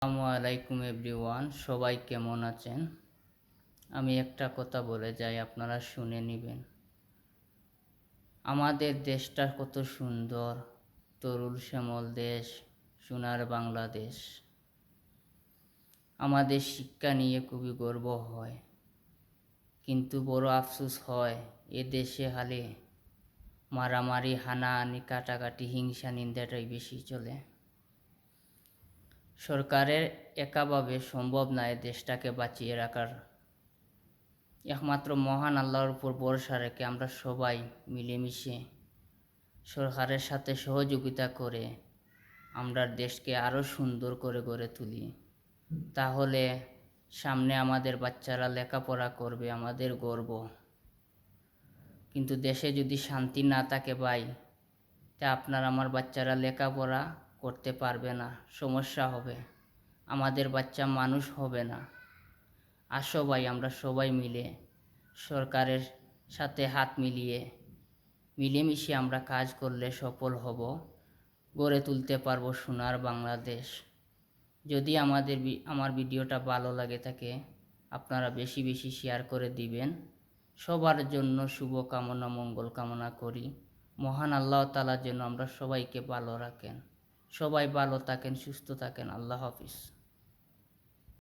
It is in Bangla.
আসসালামু আলাইকুম এভরিওয়ান, সবাই কেমন আছেন? আমি একটা কথা বলে যাই, আপনারা শুনে নেবেন। আমাদের দেশটা কত সুন্দর, তরুল শ্যামল দেশ, সোনার বাংলাদেশ। আমাদের শিক্ষা নিয়ে খুবই গর্ব হয়, কিন্তু বড় আফসোস হয় এ দেশে হালে মারামারি, হানাহানি, কাটাকাটি, হিংসা, নিন্দাটাই বেশি চলে। সরকারের একাভাবে সম্ভব নয় দেশটাকে বাঁচিয়ে রাখার। একমাত্র মহান আল্লাহর উপর ভরসা রেখে আমরা সবাই মিলেমিশে সরকারের সাথে সহযোগিতা করে আমরা দেশকে আরও সুন্দর করে গড়ে তুলি। তাহলে সামনে আমাদের বাচ্চারা লেখাপড়া করবে, আমাদের গর্ব। কিন্তু দেশে যদি শান্তি না থাকে ভাই, তা আপনার আমার বাচ্চারা লেখাপড়া করতে পারবে না, সমস্যা হবে, আমাদের বাচ্চা মানুষ হবে না। আসো ভাই, আমরা সবাই মিলে সরকারের সাথে হাত মিলেমিশে আমরা কাজ করলে সফল হব, গড়ে তুলতে পারবো সোনার বাংলাদেশ। যদি আমার ভিডিওটা ভালো লাগে থাকে, আপনারা বেশি বেশি শেয়ার করে দিবেন। সবার জন্য শুভ কামনা, মঙ্গল কামনা করি। মহান আল্লাহ তাআলা যেন আমরা সবাইকে ভালো রাখেন। সবাই ভালো থাকেন, সুস্থ থাকেন। আল্লাহ হাফিজ।